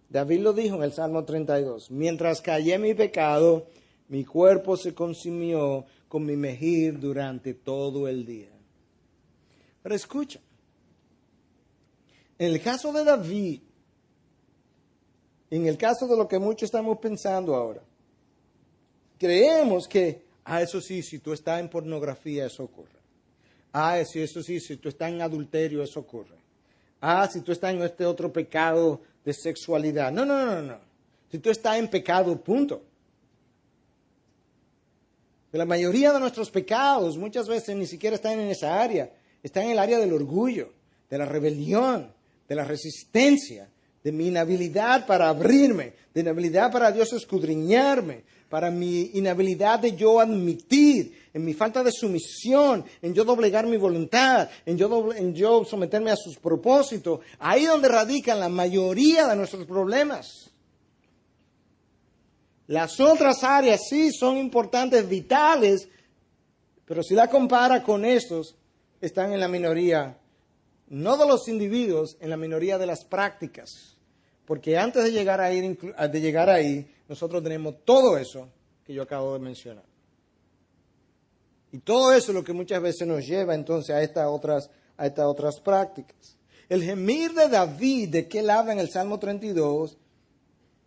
David lo dijo en el Salmo 32, mientras callé mi pecado, mi cuerpo se consumió con mi mejir durante todo el día. Pero escucha, en el caso de David, en el caso de lo que muchos estamos pensando ahora, creemos que, eso sí, si tú estás en pornografía, eso ocurre. Eso sí, si tú estás en adulterio, eso ocurre. Si tú estás en este otro pecado de sexualidad. No. Si tú estás en pecado, punto. La mayoría de nuestros pecados muchas veces ni siquiera están en esa área. Están en el área del orgullo, de la rebelión, de la resistencia, de mi inhabilidad para abrirme, de inhabilidad para Dios escudriñarme, para mi inhabilidad de yo admitir, en mi falta de sumisión, en yo doblegar mi voluntad, en yo someterme a sus propósitos. Ahí donde radican la mayoría de nuestros problemas. Las otras áreas sí son importantes, vitales, pero si la compara con estos, están en la minoría, no de los individuos, en la minoría de las prácticas. Porque antes de llegar ahí, nosotros tenemos todo eso que yo acabo de mencionar. Y todo eso es lo que muchas veces nos lleva entonces a estas otras prácticas. El gemir de David, de que él habla en el Salmo 32,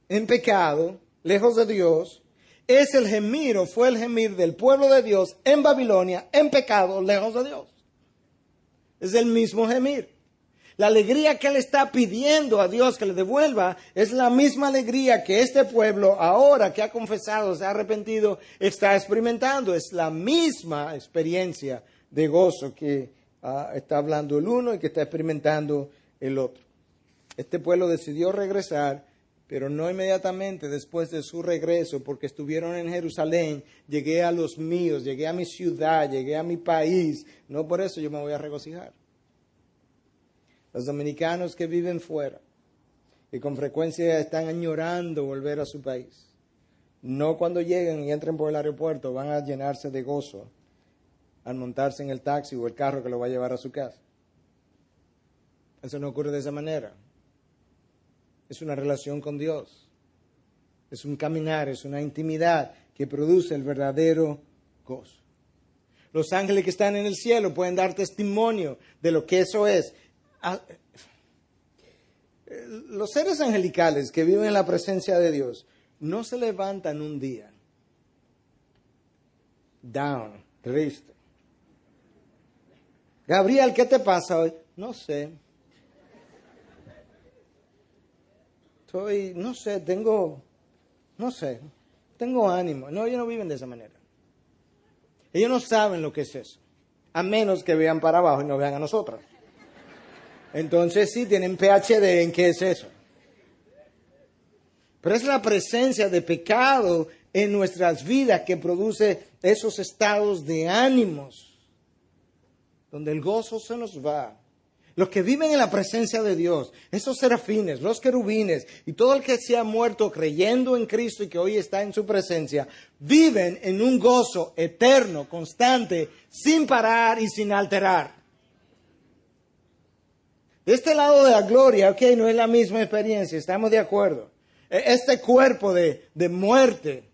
en pecado, lejos de Dios, es el gemir o fue el gemir del pueblo de Dios en Babilonia, en pecado, lejos de Dios. Es el mismo gemir. La alegría que él está pidiendo a Dios que le devuelva es la misma alegría que este pueblo, ahora que ha confesado, se ha arrepentido, está experimentando. Es la misma experiencia de gozo que está hablando el uno y que está experimentando el otro. Este pueblo decidió regresar, pero no inmediatamente después de su regreso, porque estuvieron en Jerusalén. Llegué a los míos, llegué a mi ciudad, llegué a mi país. No por eso yo me voy a regocijar. Los dominicanos que viven fuera y con frecuencia están añorando volver a su país, no cuando lleguen y entren por el aeropuerto van a llenarse de gozo al montarse en el taxi o el carro que lo va a llevar a su casa. Eso no ocurre de esa manera. Es una relación con Dios. Es un caminar, es una intimidad que produce el verdadero gozo. Los ángeles que están en el cielo pueden dar testimonio de lo que eso es. Los seres angelicales que viven en la presencia de Dios no se levantan un día down, triste. Gabriel, ¿qué te pasa hoy? No sé. Tengo ánimo. No, ellos no viven de esa manera. Ellos no saben lo que es eso, a menos que vean para abajo y no vean a nosotros. Entonces sí, tienen PhD en qué es eso. Pero es la presencia de pecado en nuestras vidas que produce esos estados de ánimos, donde el gozo se nos va. Los que viven en la presencia de Dios, esos serafines, los querubines y todo el que se ha muerto creyendo en Cristo y que hoy está en su presencia, viven en un gozo eterno, constante, sin parar y sin alterar. De este lado de la gloria, ok, no es la misma experiencia, estamos de acuerdo. Este cuerpo de muerte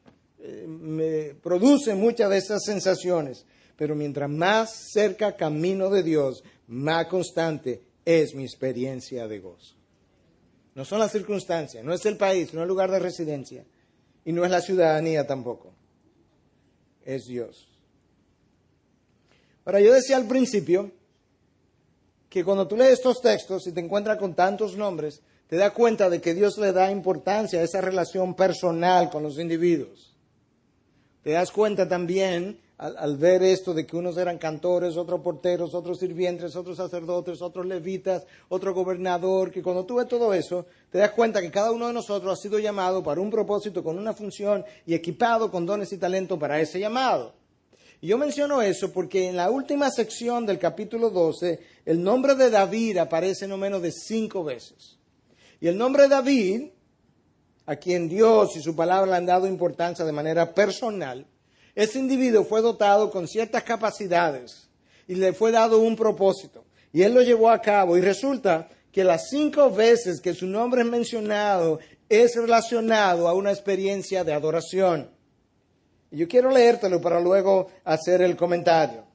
me produce muchas de esas sensaciones, pero mientras más cerca camino de Dios, más constante es mi experiencia de gozo. No son las circunstancias, no es el país, no es el lugar de residencia, y no es la ciudadanía tampoco. Es Dios. Ahora, yo decía al principio que cuando tú lees estos textos y te encuentras con tantos nombres, te das cuenta de que Dios le da importancia a esa relación personal con los individuos. Te das cuenta también, al ver esto, de que unos eran cantores, otros porteros, otros sirvientes, otros sacerdotes, otros levitas, otro gobernador, que cuando tú ves todo eso, te das cuenta que cada uno de nosotros ha sido llamado para un propósito, con una función y equipado con dones y talentos para ese llamado. Y yo menciono eso porque en la última sección del capítulo 12, el nombre de David aparece no menos de 5 veces. Y el nombre de David, a quien Dios y su palabra le han dado importancia de manera personal, ese individuo fue dotado con ciertas capacidades y le fue dado un propósito. Y él lo llevó a cabo. Y resulta que las 5 veces que su nombre es mencionado es relacionado a una experiencia de adoración. Y yo quiero leértelo para luego hacer el comentario.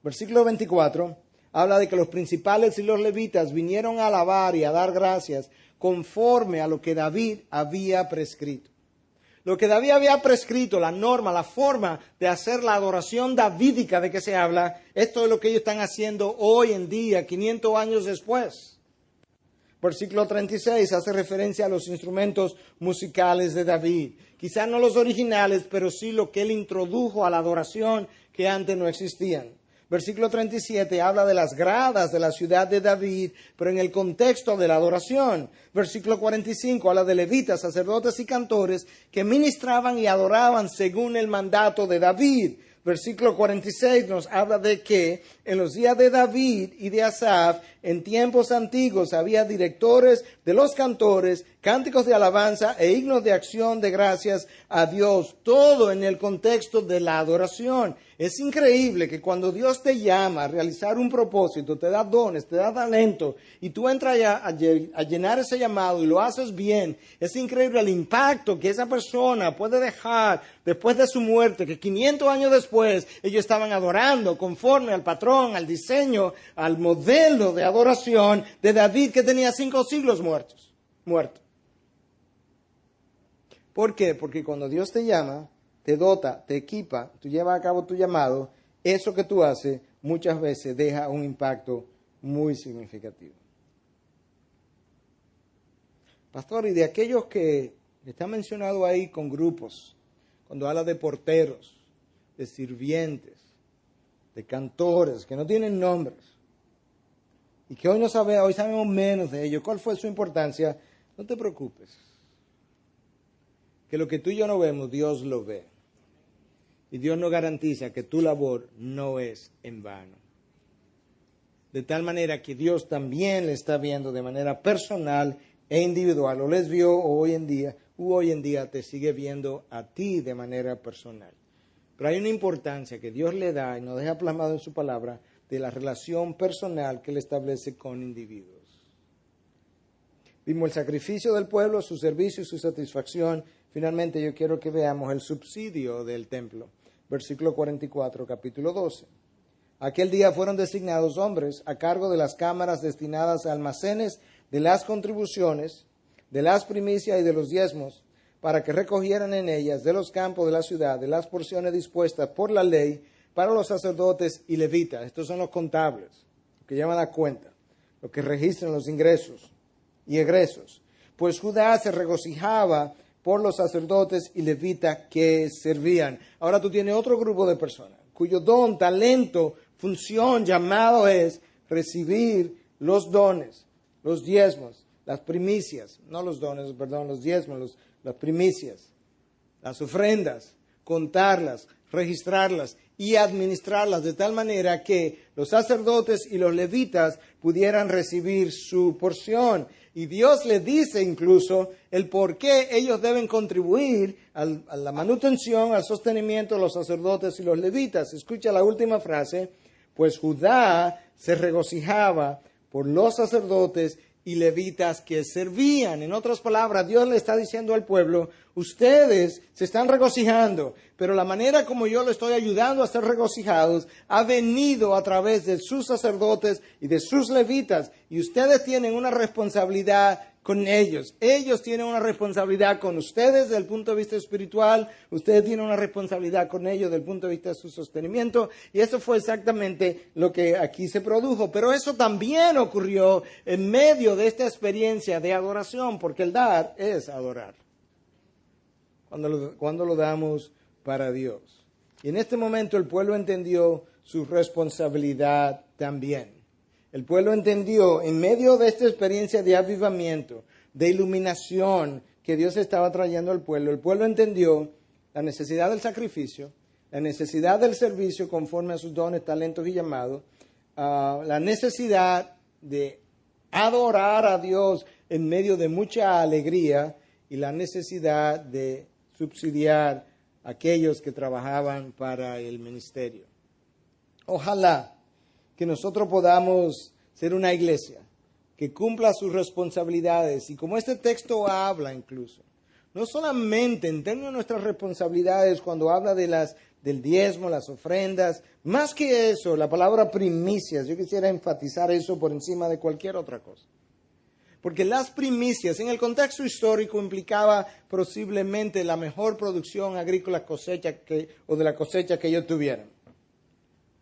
Versículo 24 habla de que los principales y los levitas vinieron a alabar y a dar gracias conforme a lo que David había prescrito. Lo que David había prescrito, la norma, la forma de hacer la adoración davídica de que se habla, esto es lo que ellos están haciendo hoy en día, 500 años después. Versículo 36 hace referencia a los instrumentos musicales de David. Quizás no los originales, pero sí lo que él introdujo a la adoración que antes no existían. Versículo 37 habla de las gradas de la ciudad de David, pero en el contexto de la adoración. Versículo 45 habla de levitas, sacerdotes y cantores que ministraban y adoraban según el mandato de David. Versículo 46 nos habla de que en los días de David y de Asaf, en tiempos antiguos, había directores de los cantores, cánticos de alabanza e himnos de acción de gracias a Dios. Todo en el contexto de la adoración. Es increíble que cuando Dios te llama a realizar un propósito, te da dones, te da talento, y tú entras a llenar ese llamado y lo haces bien. Es increíble el impacto que esa persona puede dejar después de su muerte, que 500 años después ellos estaban adorando conforme al patrón, al diseño, al modelo de adoración de David, que tenía 5 siglos muerto. ¿Por qué? Porque cuando Dios te llama, te dota, te equipa, tú llevas a cabo tu llamado, eso que tú haces muchas veces deja un impacto muy significativo. Pastor, y de aquellos que están mencionados ahí con grupos, cuando habla de porteros, de sirvientes, de cantores, que no tienen nombres, y que hoy sabemos menos de ellos, ¿cuál fue su importancia? No te preocupes, que lo que tú y yo no vemos, Dios lo ve. Y Dios nos garantiza que tu labor no es en vano. De tal manera que Dios también le está viendo de manera personal e individual, o les vio hoy en día te sigue viendo a ti de manera personal. Pero hay una importancia que Dios le da y nos deja plasmado en su palabra de la relación personal que Él establece con individuos. Vimos el sacrificio del pueblo, su servicio y su satisfacción. Finalmente yo quiero que veamos el subsidio del templo. Versículo 44, capítulo 12. Aquel día fueron designados hombres a cargo de las cámaras destinadas a almacenes de las contribuciones, de las primicias y de los diezmos, para que recogieran en ellas de los campos de la ciudad, de las porciones dispuestas por la ley para los sacerdotes y levitas. Estos son los contables, los que llevan la cuenta, los que registran los ingresos y egresos. Pues Judá se regocijaba por los sacerdotes y levitas que servían. Ahora tú tienes otro grupo de personas cuyo don, talento, función, llamado es recibir los dones, los diezmos, las primicias, no los dones, perdón, los diezmos, las primicias, las ofrendas, contarlas, registrarlas y administrarlas de tal manera que los sacerdotes y los levitas pudieran recibir su porción. Y Dios le dice incluso el por qué ellos deben contribuir a la manutención, al sostenimiento de los sacerdotes y los levitas. Escucha la última frase, pues Judá se regocijaba por los sacerdotes y levitas que servían. En otras palabras, Dios le está diciendo al pueblo, ustedes se están regocijando, pero la manera como yo lo estoy ayudando a ser regocijados ha venido a través de sus sacerdotes y de sus levitas, y ustedes tienen una responsabilidad con ellos. Ellos tienen una responsabilidad con ustedes desde el punto de vista espiritual, ustedes tienen una responsabilidad con ellos desde el punto de vista de su sostenimiento, y eso fue exactamente lo que aquí se produjo. Pero eso también ocurrió en medio de esta experiencia de adoración, porque el dar es adorar. Cuando lo damos para Dios. Y en este momento el pueblo entendió su responsabilidad también. El pueblo entendió, en medio de esta experiencia de avivamiento, de iluminación que Dios estaba trayendo al pueblo, el pueblo entendió la necesidad del sacrificio, la necesidad del servicio conforme a sus dones, talentos y llamados, la necesidad de adorar a Dios en medio de mucha alegría y la necesidad de subsidiar a aquellos que trabajaban para el ministerio. Ojalá que nosotros podamos ser una iglesia que cumpla sus responsabilidades y como este texto habla incluso, no solamente en términos de nuestras responsabilidades cuando habla del diezmo, las ofrendas, más que eso, la palabra primicias, yo quisiera enfatizar eso por encima de cualquier otra cosa. Porque las primicias en el contexto histórico implicaba posiblemente la mejor producción agrícola o de la cosecha que ellos tuvieran.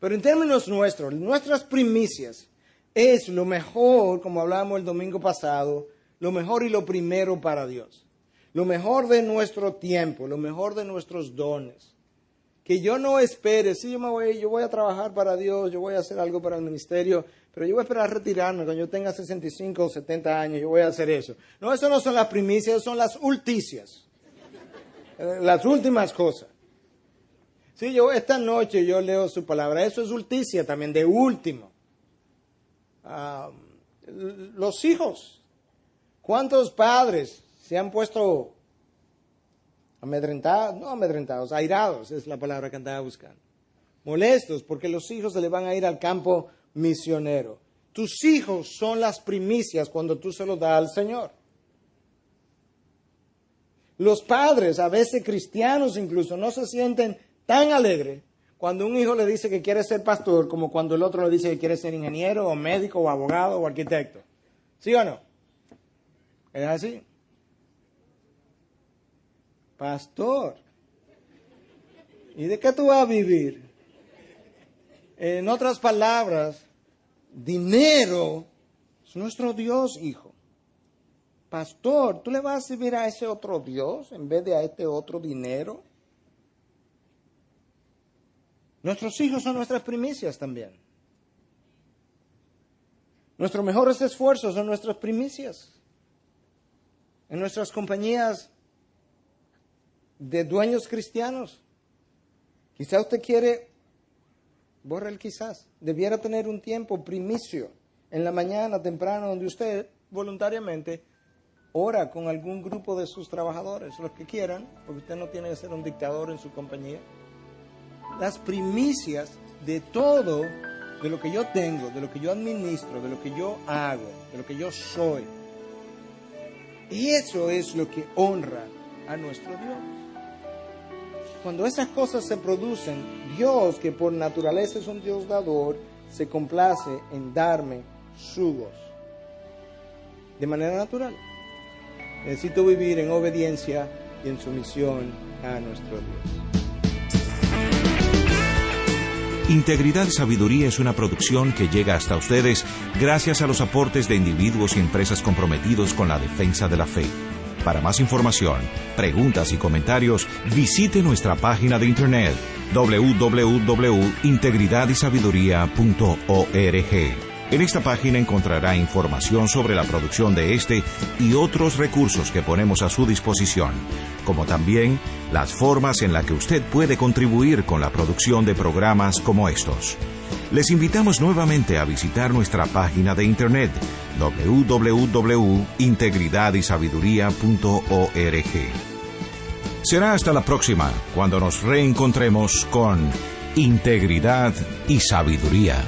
Pero en términos nuestros, nuestras primicias es lo mejor, como hablábamos el domingo pasado, lo mejor y lo primero para Dios. Lo mejor de nuestro tiempo, lo mejor de nuestros dones. Que yo no espere, sí, yo voy a trabajar para Dios, yo voy a hacer algo para el ministerio, pero yo voy a esperar a retirarme cuando yo tenga 65 o 70 años, yo voy a hacer eso. No, eso no son las primicias, son las ulticias. Las últimas cosas. Sí, esta noche yo leo su palabra, eso es ulticia también, de último. Los hijos, ¿Cuántos padres se han puesto amedrentados, airados, es la palabra que andaba buscando? Molestos porque los hijos se le van a ir al campo misionero. Tus hijos son las primicias cuando tú se los das al Señor. Los padres, a veces cristianos incluso, no se sienten tan alegres cuando un hijo le dice que quiere ser pastor como cuando el otro le dice que quiere ser ingeniero o médico o abogado o arquitecto. ¿Sí o no? ¿Es así? Pastor, ¿y de qué tú vas a vivir? En otras palabras, dinero es nuestro Dios, hijo. Pastor, ¿tú le vas a servir a ese otro Dios en vez de a este otro dinero? Nuestros hijos son nuestras primicias también. Nuestros mejores esfuerzos son nuestras primicias. En nuestras compañías de dueños cristianos. Quizá usted quiere, borra el quizás, debiera tener un tiempo primicio en la mañana temprano donde usted voluntariamente ora con algún grupo de sus trabajadores, los que quieran, porque usted no tiene que ser un dictador en su compañía. Las primicias de todo, de lo que yo tengo, de lo que yo administro, de lo que yo hago, de lo que yo soy. Y eso es lo que honra a nuestro Dios. Cuando esas cosas se producen, Dios, que por naturaleza es un Dios dador, se complace en darme su gozo. De manera natural. Necesito vivir en obediencia y en sumisión a nuestro Dios. Integridad y Sabiduría es una producción que llega hasta ustedes gracias a los aportes de individuos y empresas comprometidos con la defensa de la fe. Para más información, preguntas y comentarios, visite nuestra página de internet www.integridadysabiduría.org. En esta página encontrará información sobre la producción de este y otros recursos que ponemos a su disposición, como también las formas en las que usted puede contribuir con la producción de programas como estos. Les invitamos nuevamente a visitar nuestra página de internet www.integridadysabiduría.org. Será hasta la próxima, cuando nos reencontremos con Integridad y Sabiduría.